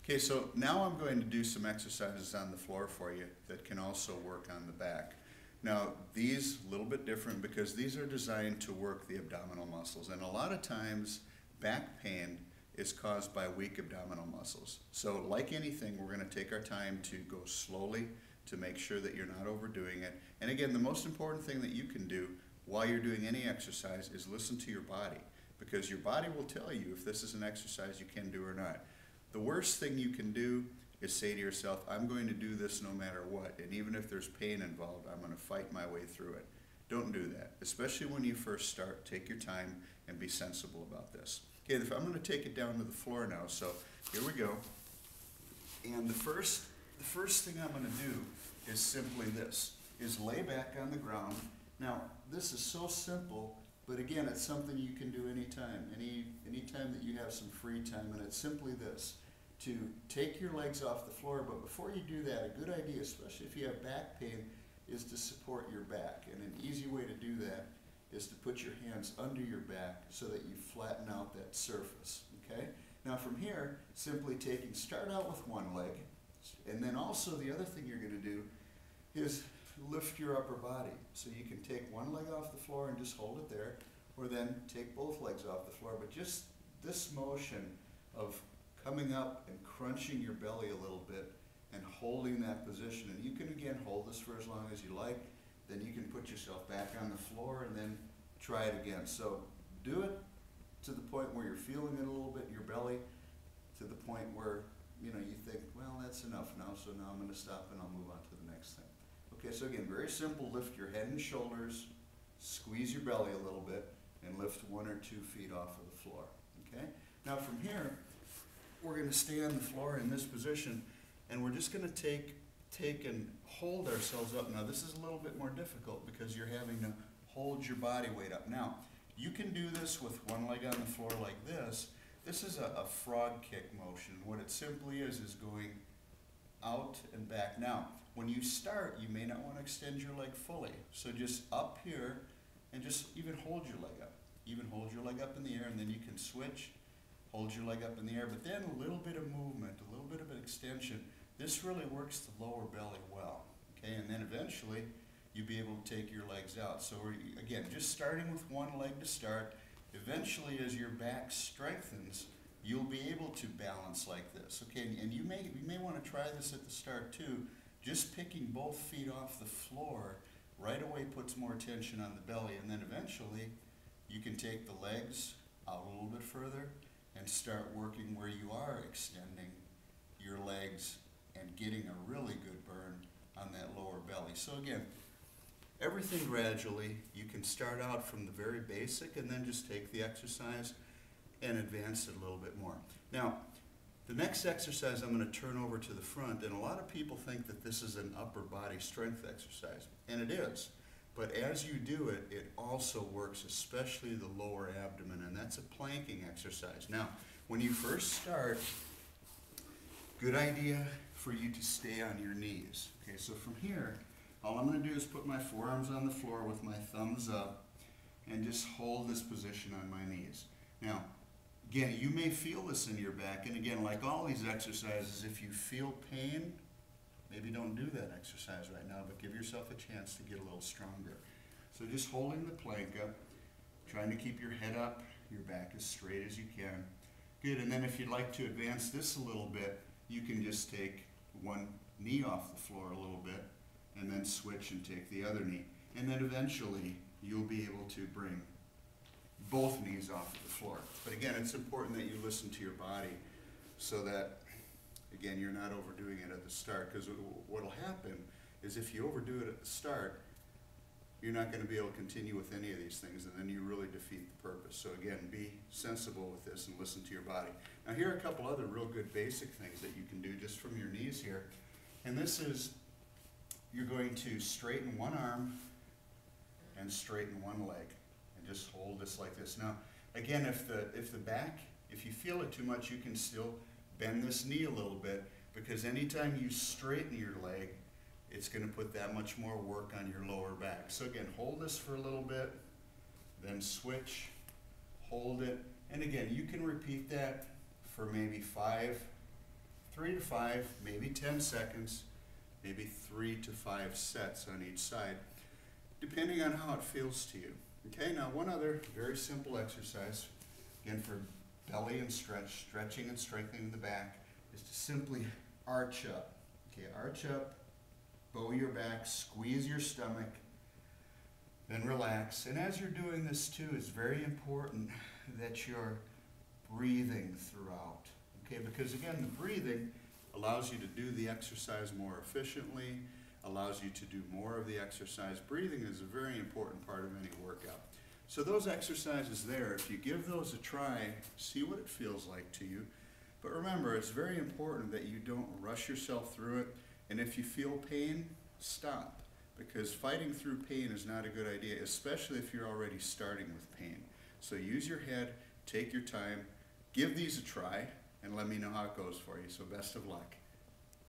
Okay, so now I'm going to do some exercises on the floor for you that can also work on the back. Now, these a little bit different because these are designed to work the abdominal muscles, and a lot of times back pain is caused by weak abdominal muscles. So like anything, we're going to take our time to go slowly to make sure that you're not overdoing it. And again, the most important thing that you can do while you're doing any exercise is listen to your body, because your body will tell you if this is an exercise you can do or not. The worst thing you can do is say to yourself, I'm going to do this no matter what, and even if there's pain involved, I'm going to fight my way through it. Don't do that, especially when you first start. Take your time and be sensible about this. Okay, I'm going to take it down to the floor now, so here we go. And the first thing I'm going to do is simply this, is lay back on the ground. Now, this is so simple, but again, it's something you can do anytime, anytime that you have some free time, and it's simply this, to take your legs off the floor, but before you do that, a good idea, especially if you have back pain, is to support your back. And an easy way to do that is to put your hands under your back so that you flatten out that surface, okay? Now from here, simply start out with one leg, and then also the other thing you're gonna do is lift your upper body. So you can take one leg off the floor and just hold it there, or then take both legs off the floor, but just this motion of coming up and crunching your belly a little bit and holding that position. And you can again hold this for as long as you like, then you can put yourself back on the floor and then try it again. So do it to the point where you're feeling it a little bit in your belly, to the point where you think, well, that's enough now, so now I'm going to stop and I'll move on to the next thing. Okay, so again, very simple. Lift your head and shoulders, squeeze your belly a little bit, and lift 1 or 2 feet off of the floor. Okay? Now from here, we're going to stay on the floor in this position, and we're just going to take and hold ourselves up. Now this is a little bit more difficult because you're having to hold your body weight up. Now, you can do this with one leg on the floor like this. This is a frog kick motion. What it simply is going out and back. Now, when you start, you may not want to extend your leg fully. So just up here, and just even hold your leg up. Even hold your leg up in the air, and then you can switch, hold your leg up in the air, but then a little bit of movement, a little bit of an extension. This really works the lower belly well, okay? And then eventually, you'll be able to take your legs out. So again, just starting with one leg to start. Eventually, as your back strengthens, you'll be able to balance like this, okay? And you may want to try this at the start too. Just picking both feet off the floor right away puts more tension on the belly, and then eventually you can take the legs out a little bit further and start working where you are extending your legs and getting a really good burn on that lower belly. So again, everything gradually. You can start out from the very basic and then just take the exercise and advance it a little bit more. Now, the next exercise I'm going to turn over to the front, and a lot of people think that this is an upper body strength exercise, and it is. But as you do it, it also works especially the lower abdomen, and that's a planking exercise. Now, when you first start, good idea for you to stay on your knees. Okay, so from here, all I'm going to do is put my forearms on the floor with my thumbs up and just hold this position on my knees. Now, again, you may feel this in your back, and again, like all these exercises, if you feel pain, maybe don't do that exercise right now, but give yourself a chance to get a little stronger. So just holding the plank up, trying to keep your head up, your back as straight as you can. Good, and then if you'd like to advance this a little bit, you can just take one knee off the floor a little bit, and then switch and take the other knee. And then eventually, you'll be able to bring both knees off of the floor. But again, it's important that you listen to your body so that, again, you're not overdoing it at the start, because what'll happen is if you overdo it at the start, you're not going to be able to continue with any of these things, and then you really defeat the purpose. So again, be sensible with this and listen to your body. Now here are a couple other real good basic things that you can do just from your knees here. And this is, you're going to straighten one arm and straighten one leg, and just hold this like this. Now, again, if you feel it too much, you can still bend this knee a little bit, because anytime you straighten your leg, it's going to put that much more work on your lower back. So again, hold this for a little bit, then switch, hold it, and again, you can repeat that for maybe 5 3 to 5, maybe 10 seconds, maybe 3 to 5 sets on each side, depending on how it feels to you. Okay, now one other very simple exercise, again for belly and stretching and strengthening the back, is to simply arch up. Okay, arch up, bow your back, squeeze your stomach, then relax. And as you're doing this too, it's very important that you're breathing throughout. Okay, because again, the breathing allows you to do the exercise more efficiently, allows you to do more of the exercise. Breathing is a very important part of any workout. So those exercises there, if you give those a try, see what it feels like to you. But remember, it's very important that you don't rush yourself through it. And if you feel pain, stop. Because fighting through pain is not a good idea, especially if you're already starting with pain. So use your head, take your time, give these a try, and let me know how it goes for you. So best of luck.